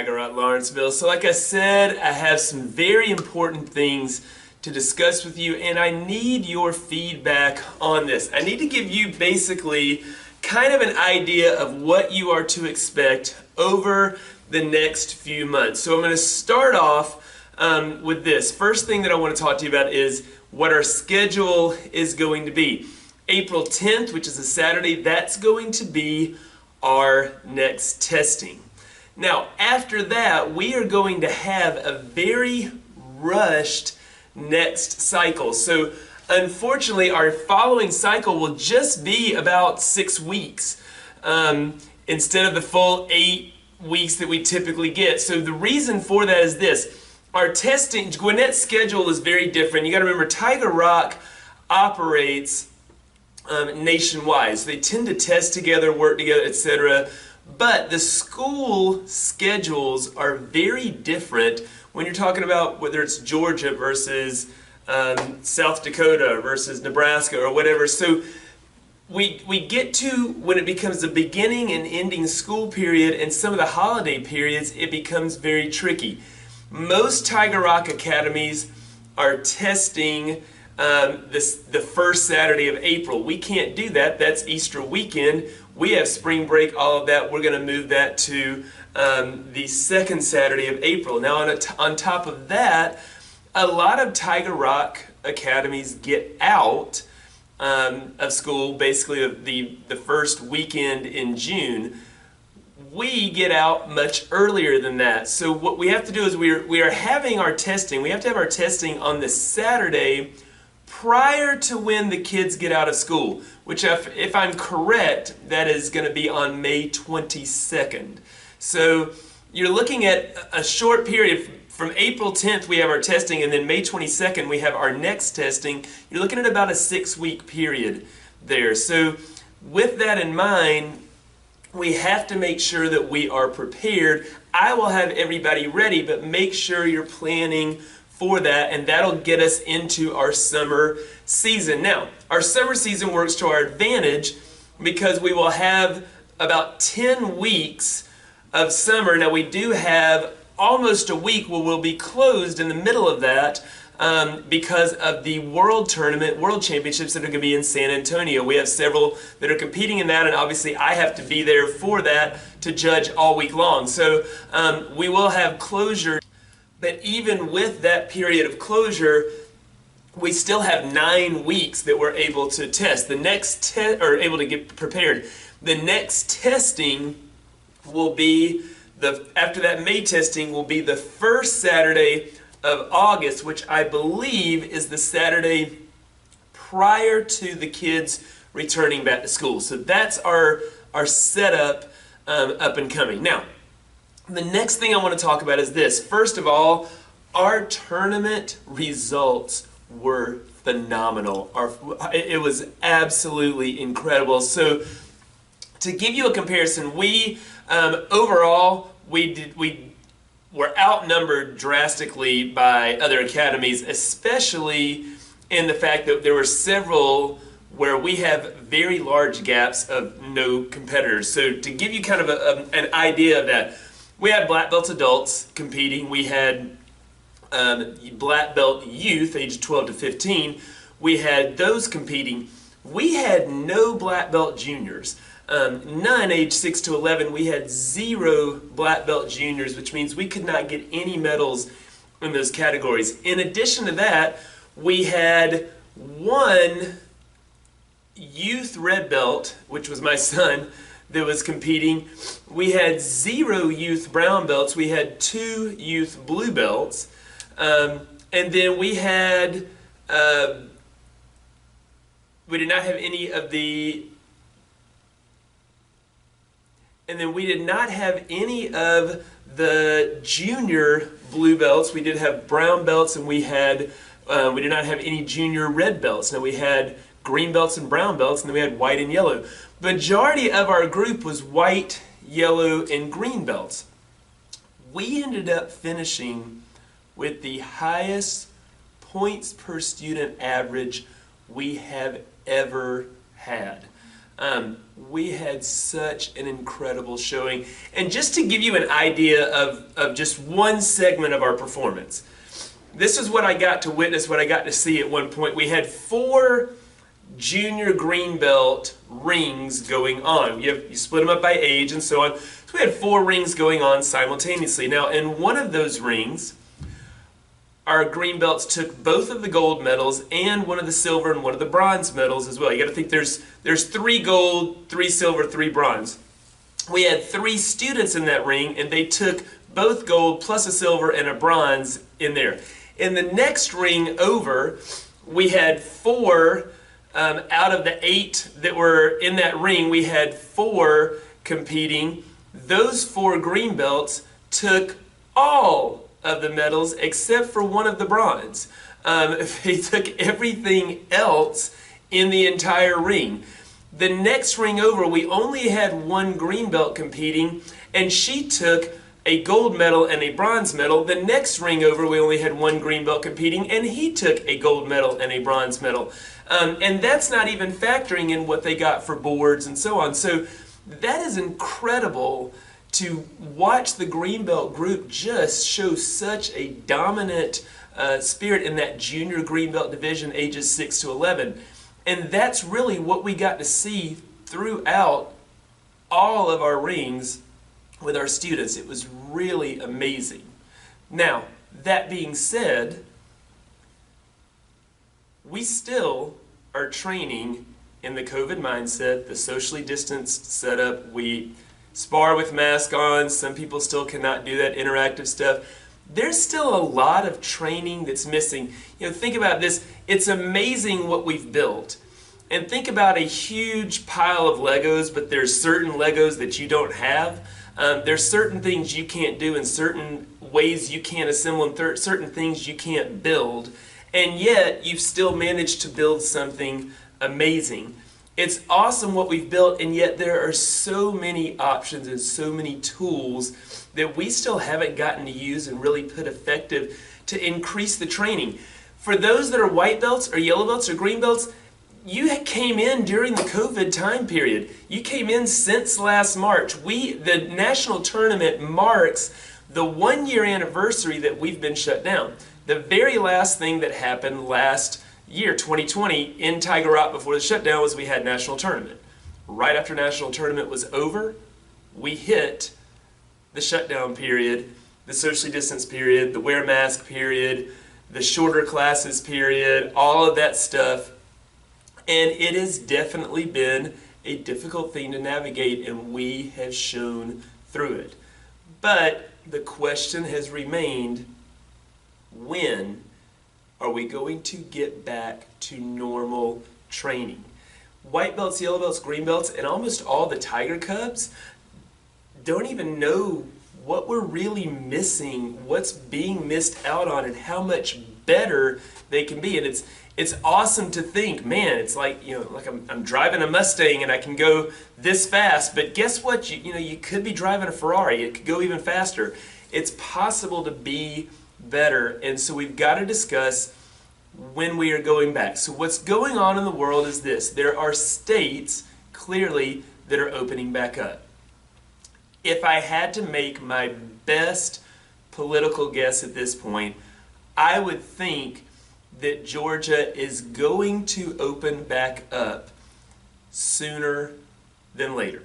Tiger Rock Lawrenceville. So like I said, I have some very important things to discuss with you, and I need your feedback on this. I need to give you basically kind of an idea of what you are to expect over the next few months. So I'm going to start off with this. First thing that I want to talk to you about is what our schedule is going to be. April 10th, which is a Saturday, that's going to be our next testing. Now, after that, we are going to have a very rushed next cycle. So, unfortunately, our following cycle will just be about 6 weeks instead of the full 8 weeks that we typically get. So, the reason for that is this. Our testing, Gwinnett's schedule is very different. You got to remember, Tiger Rock operates nationwide. So they tend to test together, work together, etc. But the school schedules are very different when you're talking about whether it's Georgia versus South Dakota versus Nebraska or whatever. So we get to when it becomes the beginning and ending school period and some of the holiday periods, it becomes very tricky. Most Tiger Rock academies are testing the first Saturday of April. We can't do that. That's Easter weekend. We have spring break, all of that. We're going to move that to the second Saturday of April. Now, on top of that, a lot of Tiger Rock academies get out of school, basically the first weekend in June. We get out much earlier than that. So what we have to do is we are having our testing. We have to have our testing on the Saturday prior to when the kids get out of school, which if I'm correct, that is going to be on May 22nd. So you're looking at a short period. From April 10th we have our testing, and then May 22nd we have our next testing. You're looking at about a 6-week period there. So with that in mind, we have to make sure that we are prepared. I will have everybody ready, but make sure you're planning for that, and that'll get us into our summer season. Now, our summer season works to our advantage because we will have about 10 weeks of summer. Now, we do have almost a week where we'll be closed in the middle of that because of the World Championships that are going to be in San Antonio. We have several that are competing in that, and obviously I have to be there for that to judge all week long. So we will have closure. But even with that period of closure, we still have 9 weeks that we're able to test. The next or able to get prepared. The next testing will be after that May testing will be the first Saturday of August, which I believe is the Saturday prior to the kids returning back to school. So that's our setup up and coming. Now, the next thing I want to talk about is this. First of all, our tournament results were phenomenal. It was absolutely incredible. So to give you a comparison, we overall we were outnumbered drastically by other academies, especially in the fact that there were several where we have very large gaps of no competitors. So to give you kind of an idea of that, we had black belt adults competing. We had black belt youth, age 12 to 15. We had those competing. We had no black belt juniors. None age 6 to 11. We had 0 black belt juniors, which means we could not get any medals in those categories. In addition to that, we had 1 youth red belt, which was my son, that was competing. We had 0 youth brown belts. We had 2 youth blue belts. And then we had, we did not have any of the, and then we did not have any of the junior blue belts. We did have brown belts, and we did not have any junior red belts. Now we had green belts and brown belts, and then we had white and yellow. Majority of our group was white, yellow, and green belts. We ended up finishing with the highest points per student average we have ever had. We had such an incredible showing. And just to give you an idea of just one segment of our performance, this is what I got to witness, what I got to see at one point. We had 4 junior green belt rings going on. You split them up by age and so on. So we had 4 rings going on simultaneously. Now, in one of those rings, our green belts took both of the gold medals and one of the silver and one of the bronze medals as well. You got to think there's 3 gold, 3 silver, 3 bronze. We had 3 students in that ring, and they took both gold plus a silver and a bronze in there. In the next ring over, we had 4 out of the 8 that were in that ring. We had 4 competing. Those 4 green belts took all of the medals except for one of the bronze. They took everything else in the entire ring. The next ring over, we only had 1 green belt competing, and she took a gold medal and a bronze medal. The next ring over, we only had 1 green belt competing, and he took a gold medal and a bronze medal. And that's not even factoring in what they got for boards and so on. So that is incredible to watch the green belt group just show such a dominant spirit in that junior green belt division, ages 6 to 11. And that's really what we got to see throughout all of our rings with our students. It was really amazing. Now, that being said, we still are training in the COVID mindset, the socially distanced setup. We spar with mask on. Some people still cannot do that interactive stuff. There's still a lot of training that's missing. You know, think about this. It's amazing what we've built. And think about a huge pile of Legos, but there's certain Legos that you don't have. There's certain things you can't do and certain ways you can't assemble and certain things you can't build. And yet, you've still managed to build something amazing. It's awesome what we've built, and yet there are so many options and so many tools that we still haven't gotten to use and really put effective to increase the training. For those that are white belts or yellow belts or green belts, you came in during the COVID time period. You came in since last March. The national tournament marks the 1-year anniversary that we've been shut down. The very last thing that happened last year, 2020, in Tiger Rock before the shutdown was we had national tournament. Right after national tournament was over, we hit the shutdown period, the socially distanced period, the wear mask period, the shorter classes period, all of that stuff. And it has definitely been a difficult thing to navigate, and we have shown through it. But the question has remained, when are we going to get back to normal training? White belts, yellow belts, green belts, and almost all the Tiger Cubs don't even know what we're really missing, what's being missed out on, and how much better they can be. And it's awesome to think, man, it's like, you know, like I'm driving a Mustang and I can go this fast, but guess what? You could be driving a Ferrari. It could go even faster. It's possible to be better, and so we've got to discuss when we are going back. So what's going on in the world is this. There are states, clearly, that are opening back up. If I had to make my best political guess at this point, I would think that Georgia is going to open back up sooner than later.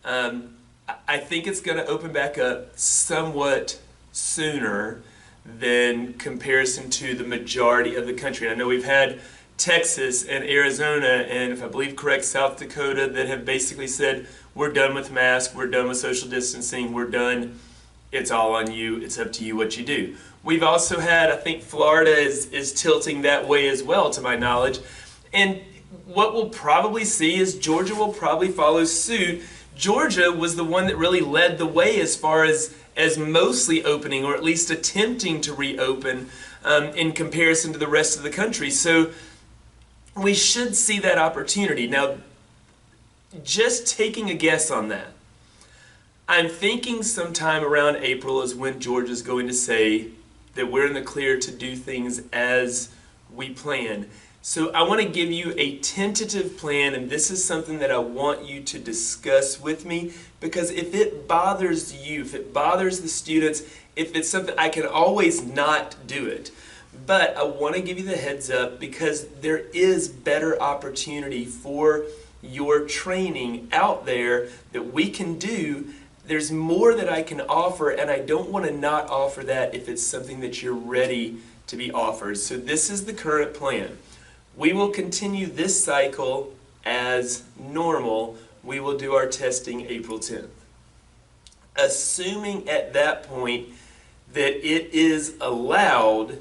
I think it's going to open back up somewhat sooner than comparison to the majority of the country. I know we've had Texas and Arizona and, if I believe correct, South Dakota that have basically said, we're done with masks, we're done with social distancing, we're done, it's all on you, it's up to you what you do. We've also had, I think Florida is tilting that way as well, to my knowledge. And what we'll probably see is Georgia will probably follow suit. Georgia was the one that really led the way as far as mostly opening, or at least attempting to reopen in comparison to the rest of the country. So we should see that opportunity. Now, just taking a guess on that, I'm thinking sometime around April is when Georgia's going to say that we're in the clear to do things as we plan. So I want to give you a tentative plan, and this is something that I want you to discuss with me, because if it bothers you, if it bothers the students, if it's something, I can always not do it. But I want to give you the heads up because there is better opportunity for your training out there that we can do. There's more that I can offer, and I don't want to not offer that if it's something that you're ready to be offered. So this is the current plan. We will continue this cycle as normal. We will do our testing April 10th. Assuming at that point that it is allowed,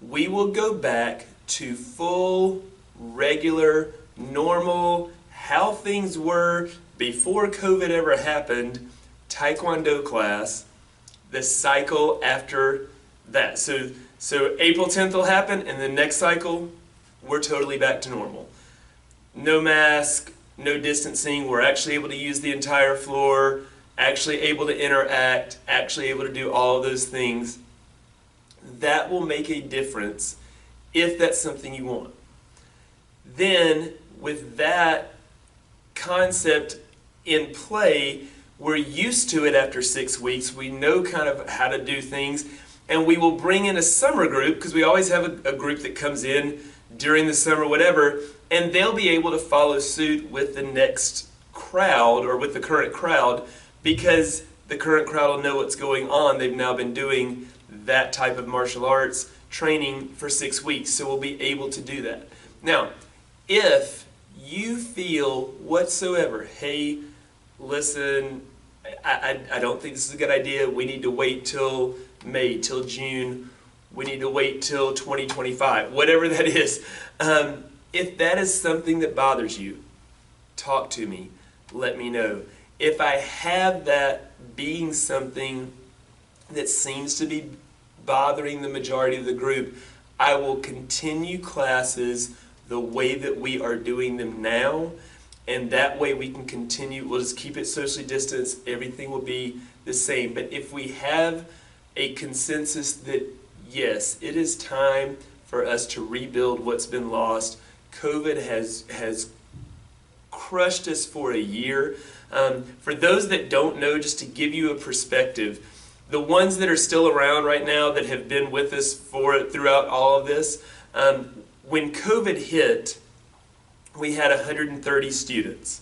we will go back to full, regular, normal, how things were before COVID ever happened, Taekwondo class, the cycle after that. So April 10th will happen, and the next cycle, we're totally back to normal. No mask, no distancing, we're actually able to use the entire floor, actually able to interact, actually able to do all of those things. That will make a difference if that's something you want. Then, with that concept in play, we're used to it after 6 weeks. We know kind of how to do things, and we will bring in a summer group, because we always have a group that comes in during the summer, whatever, and they'll be able to follow suit with the next crowd, or with the current crowd, because the current crowd will know what's going on. They've now been doing that type of martial arts training for 6 weeks, so we'll be able to do that. Now, if you feel whatsoever, hey, listen, I don't think this is a good idea, we need to wait till May, till June, we need to wait till 2025, whatever that is. If that is something that bothers you, talk to me, let me know. If I have that being something that seems to be bothering the majority of the group, I will continue classes the way that we are doing them now, and that way we can continue. We'll just keep it socially distanced, everything will be the same. But if we have a consensus that yes, it is time for us to rebuild what's been lost, COVID has crushed us for a year. For those that don't know, just to give you a perspective, the ones that are still around right now that have been with us throughout all of this, when COVID hit, we had 130 students.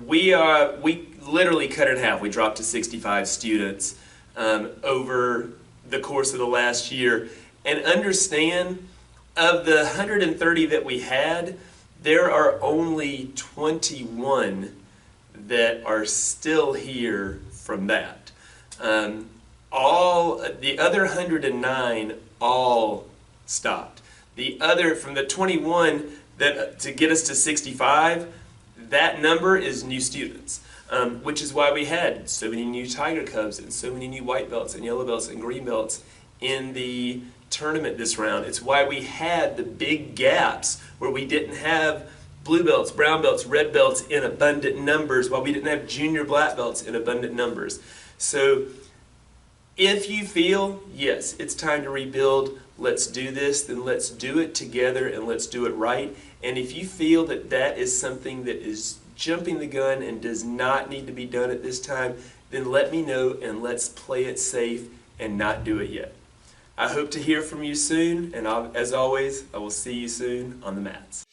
We literally cut it in half. We dropped to 65 students over the course of the last year. And understand, of the 130 that we had, there are only 21 that are still here from that. All the other 109 all stopped. The other, from the 21 that to get us to 65, that number is new students, which is why we had so many new Tiger Cubs and so many new white belts and yellow belts and green belts in the tournament this round. It's why we had the big gaps where we didn't have blue belts, brown belts, red belts in abundant numbers, while we didn't have junior black belts in abundant numbers. So if you feel, yes, it's time to rebuild, let's do this, then let's do it together and let's do it right. And if you feel that that is something that is jumping the gun and does not need to be done at this time, then let me know and let's play it safe and not do it yet. I hope to hear from you soon, and as always, I will see you soon on the mats.